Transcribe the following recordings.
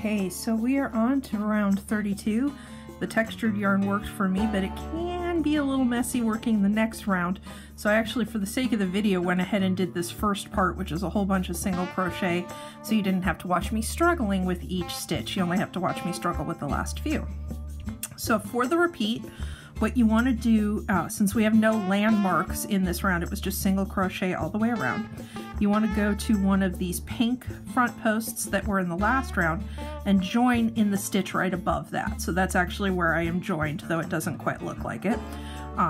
Okay, so we are on to round 32. The textured yarn worked for me, but it can be a little messy working the next round. So I actually, for the sake of the video, went ahead and did this first part, which is a whole bunch of single crochet, so you didn't have to watch me struggling with each stitch. You only have to watch me struggle with the last few. So for the repeat, what you want to do, since we have no landmarks in this round, it was just single crochet all the way around, you want to go to one of these pink front posts that were in the last round and join in the stitch right above that. So that's actually where I am joined, though it doesn't quite look like it.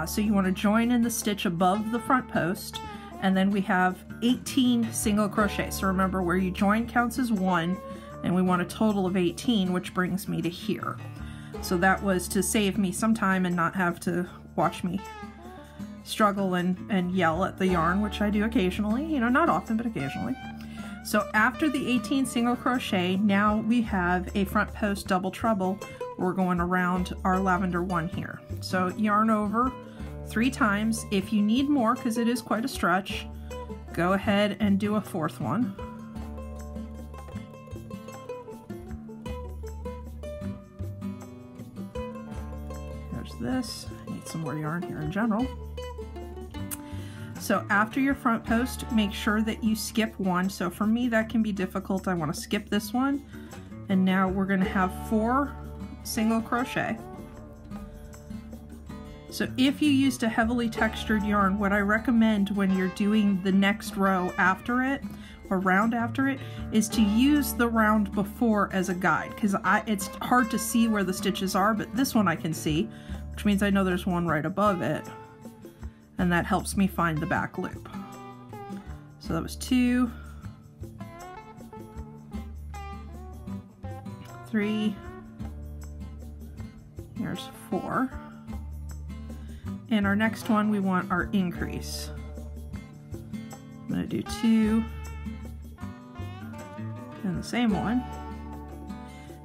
So you want to join in the stitch above the front post, and then we have 18 single crochet. So remember, where you join counts as 1, and we want a total of 18, which brings me to here. So that was to save me some time and not have to watch me struggle and yell at the yarn, which I do occasionally, you know, not often, but occasionally. So after the 18 single crochet, now we have a front post double treble. We're going around our lavender one here. So yarn over 3 times. If you need more, because it is quite a stretch, go ahead and do a 4th one. There's this. I need some more yarn here in general. So after your front post, make sure that you skip 1. So for me, that can be difficult. I want to skip this one. And now we're going to have 4 single crochet. So if you used a heavily textured yarn, what I recommend when you're doing the next row after it, or round after it, is to use the round before as a guide, because it's hard to see where the stitches are, but this one I can see, which means I know there's one right above it, and that helps me find the back loop. So that was 2, 3, here's 4, and our next one we want our increase. I'm going to do 2 and the same one,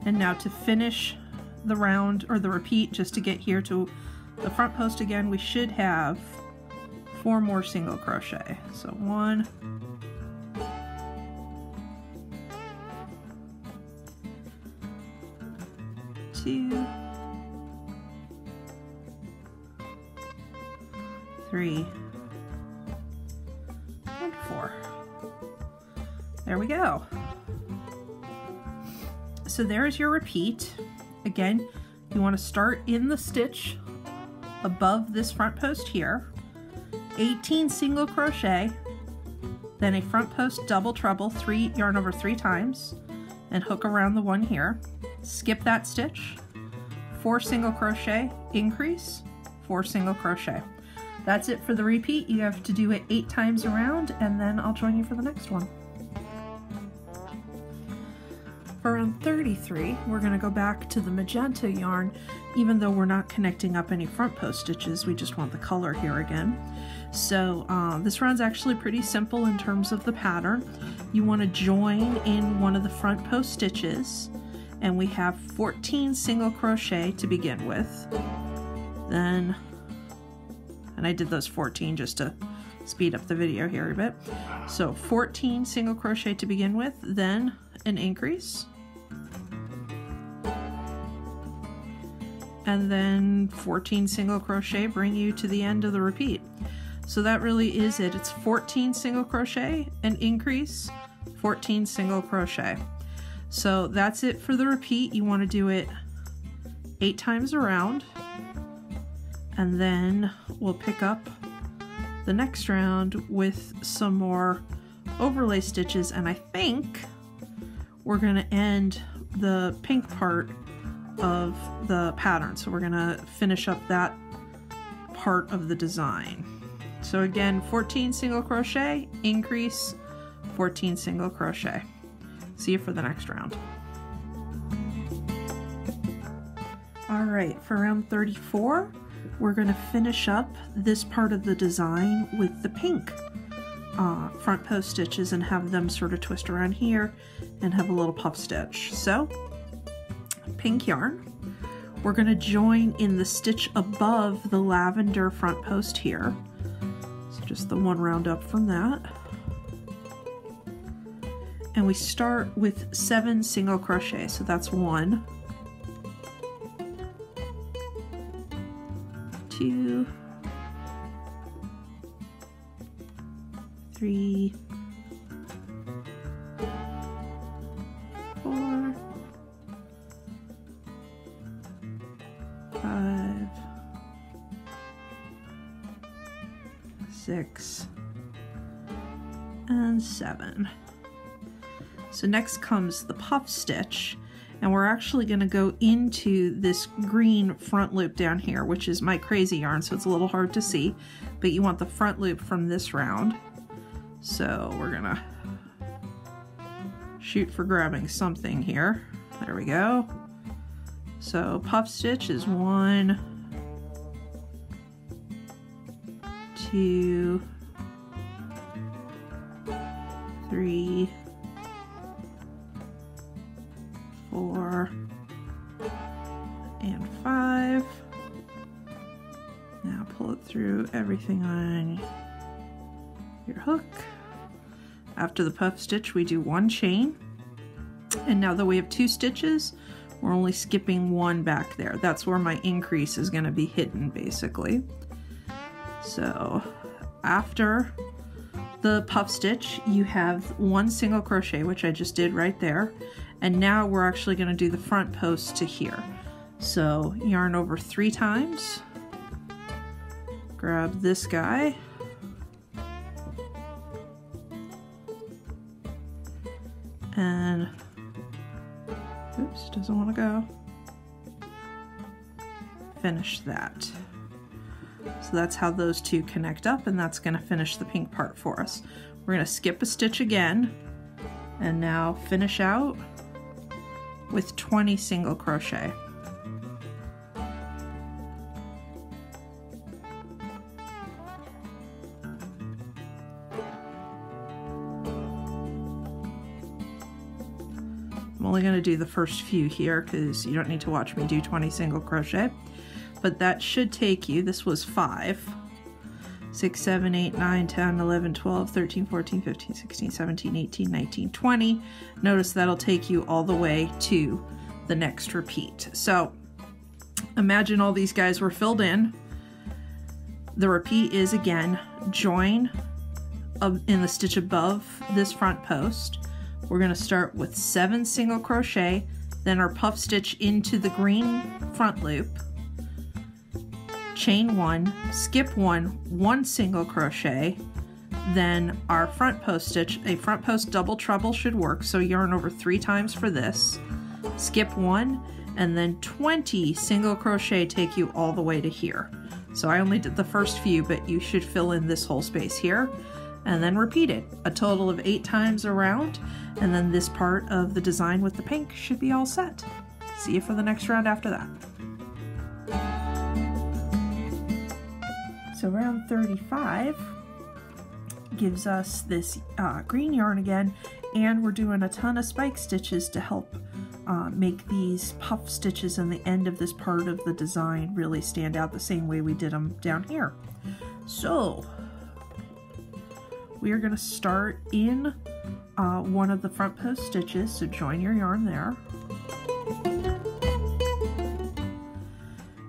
and now to finish the round, or the repeat, just to get here to the front post again, we should have 4 more single crochet. So 1, 2, 3, and 4. There we go. So there's your repeat. Again, you want to start in the stitch above this front post here, 18 single crochet, then a front post double treble, 3 yarn over 3 times, and hook around the one here. Skip that stitch, 4 single crochet, increase, 4 single crochet. That's it for the repeat. You have to do it 8 times around, and then I'll join you for the next one. For round 33, we're going to go back to the magenta yarn, even though we're not connecting up any front post stitches. We just want the color here again. So this round's actually pretty simple in terms of the pattern. You want to join in one of the front post stitches, and we have 14 single crochet to begin with. Then, and I did those 14 just to speed up the video here a bit. So 14 single crochet to begin with, then an increase, and then 14 single crochet bring you to the end of the repeat. So that really is it. It's 14 single crochet, an increase, 14 single crochet. So that's it for the repeat. You want to do it 8 times around, and then we'll pick up the next round with some more overlay stitches, and I think we're going to end the pink part of the pattern. So we're going to finish up that part of the design. So again, 14 single crochet, increase, 14 single crochet. See you for the next round. All right, for round 34, we're going to finish up this part of the design with the pink front post stitches and have them sort of twist around here and have a little puff stitch. So pink yarn, we're going to join in the stitch above the lavender front post here. So just the one round up from that. and we start with 7 single crochet. So that's 1, 2, 3, 4, 5, 6, and 7. So next comes the puff stitch, and we're actually going to go into this green front loop down here, which is my crazy yarn, so it's a little hard to see, but you want the front loop from this round. So we're gonna shoot for grabbing something here. There we go. So puff stitch is 1, 2, 3, 4, and 5. Now pull it through everything on your hook. After the puff stitch, we do 1 chain. And now that we have 2 stitches, we're only skipping 1 back there. That's where my increase is going to be hidden, basically. So after the puff stitch, you have 1 single crochet, which I just did right there. And now we're actually going to do the front post to here. So yarn over 3 times, grab this guy, and oops, doesn't want to go. Finish that. So that's how those 2 connect up, and that's going to finish the pink part for us. We're going to skip a stitch again, and now finish out with 20 single crochet. I'm only going to do the first few here because you don't need to watch me do 20 single crochet, but that should take you, this was 5, 6, 7, 8, 9, 10, 11, 12, 13, 14, 15, 16, 17, 18, 19, 20. Notice that'll take you all the way to the next repeat. So imagine all these guys were filled in. The repeat is, again, join in the stitch above this front post. We're going to start with 7 single crochet, then our puff stitch into the green front loop, chain 1, skip 1, 1 single crochet, then our front post stitch. A front post double treble should work, so yarn over 3 times for this, skip 1, and then 20 single crochet take you all the way to here. So I only did the first few, but you should fill in this whole space here, and then repeat it a total of 8 times around, and then this part of the design with the pink should be all set. See you for the next round after that. So round 35 gives us this green yarn again, and we're doing a ton of spike stitches to help make these puff stitches in the end of this part of the design really stand out the same way we did them down here. So we are going to start in one of the front post stitches, so join your yarn there.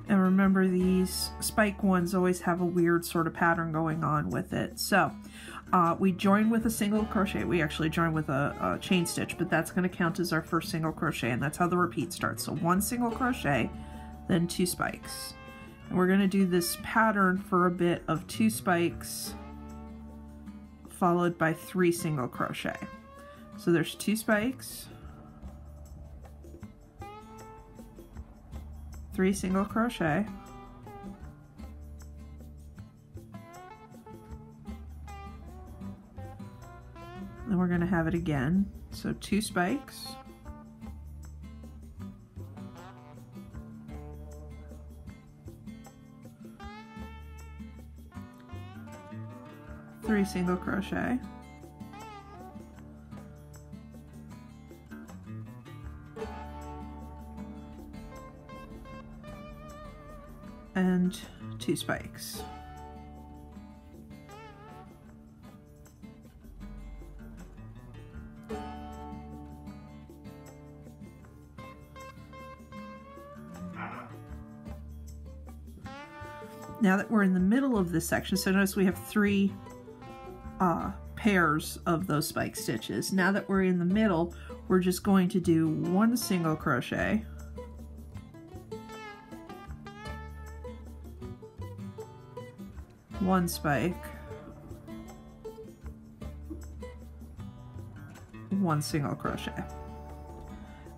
And remember, these spike ones always have a weird sort of pattern going on with it. So we join with a single crochet. We actually join with a chain stitch, but that's going to count as our first single crochet, and that's how the repeat starts. So 1 single crochet, then 2 spikes. And we're going to do this pattern for a bit of 2 spikes followed by 3 single crochet. So there's 2 spikes, 3 single crochet, then we're going to have it again. So 2 spikes, 3 single crochet, and 2 spikes. Now that we're in the middle of this section, so notice we have 3 pairs of those spike stitches. Now that we're in the middle, we're just going to do 1 single crochet, one spike, 1 single crochet.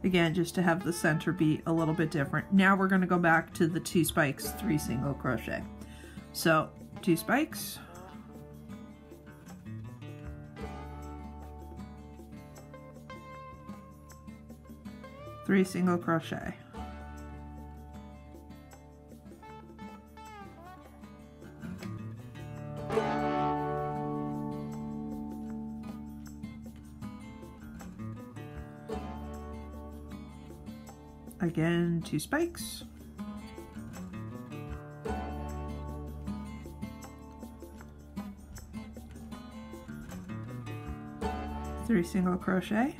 Again, just to have the center be a little bit different. Now we're going to go back to the 2 spikes, 3 single crochet. So 2 spikes, 3 single crochet. Again, 2 spikes, 3 single crochet,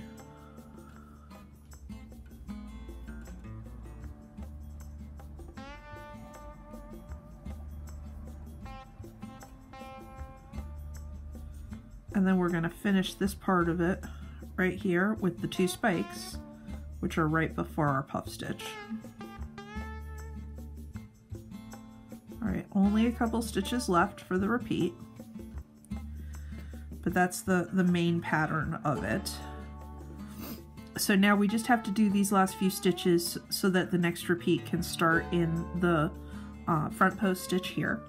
and then we're going to finish this part of it right here with the 2 spikes, which are right before our puff stitch. Alright, only a couple stitches left for the repeat, but that's the main pattern of it. So now we just have to do these last few stitches so that the next repeat can start in the front post stitch here.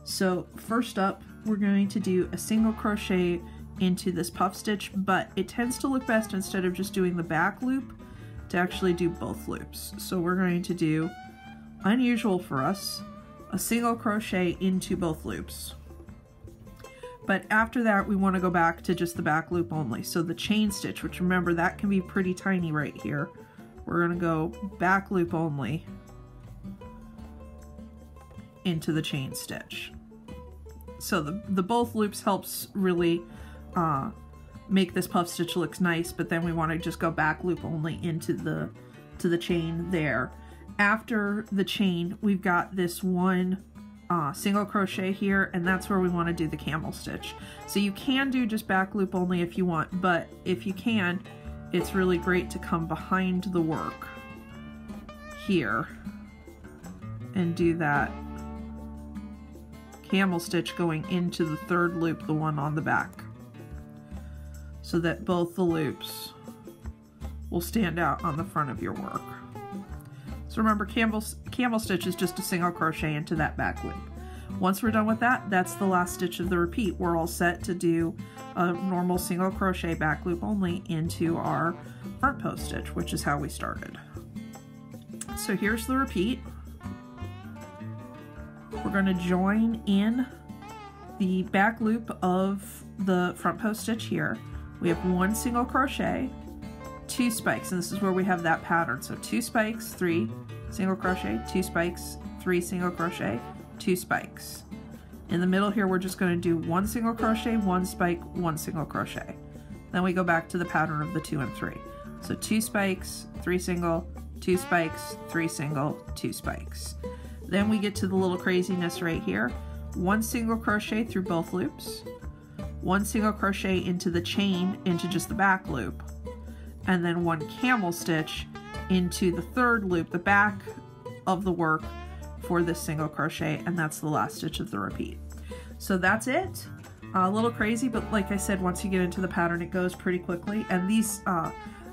So first up, we're going to do a single crochet into this puff stitch, but it tends to look best instead of just doing the back loop to actually do both loops. So we're going to do, unusual for us, a single crochet into both loops. But after that, we want to go back to just the back loop only. So the chain stitch, which remember that can be pretty tiny right here, we're going to go back loop only into the chain stitch. So the both loops helps really make this puff stitch looks nice, but then we want to just go back loop only into the chain there. After the chain, we've got this 1 single crochet here, and that's where we want to do the camel stitch. So you can do just back loop only if you want, but if you can, it's really great to come behind the work here and do that camel stitch going into the 3rd loop, the one on the back, so that both the loops will stand out on the front of your work. So remember, camel stitch is just a single crochet into that back loop. Once we're done with that, that's the last stitch of the repeat. We're all set to do a normal single crochet back loop only into our front post stitch, which is how we started. So here's the repeat. We're going to join in the back loop of the front post stitch here. We have 1 single crochet, 2 spikes, and this is where we have that pattern. So 2 spikes, 3 single crochet, 2 spikes, 3 single crochet, 2 spikes. In the middle here, we're just going to do 1 single crochet, 1 spike, 1 single crochet. Then we go back to the pattern of the 2 and 3. So 2 spikes, 3 single, 2 spikes, 3 single, 2 spikes. Then we get to the little craziness right here. 1 single crochet through both loops, 1 single crochet into the chain into just the back loop, and then 1 camel stitch into the 3rd loop, the back of the work for this single crochet, and that's the last stitch of the repeat. So that's it. A little crazy, but like I said, once you get into the pattern, it goes pretty quickly. And these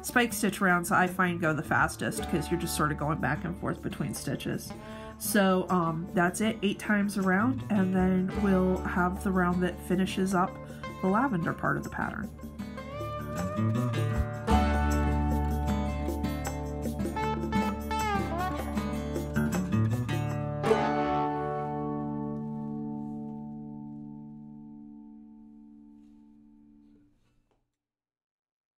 spike stitch rounds I find go the fastest because you're just sort of going back and forth between stitches. So that's it, 8 times around, and then we'll have the round that finishes up the lavender part of the pattern.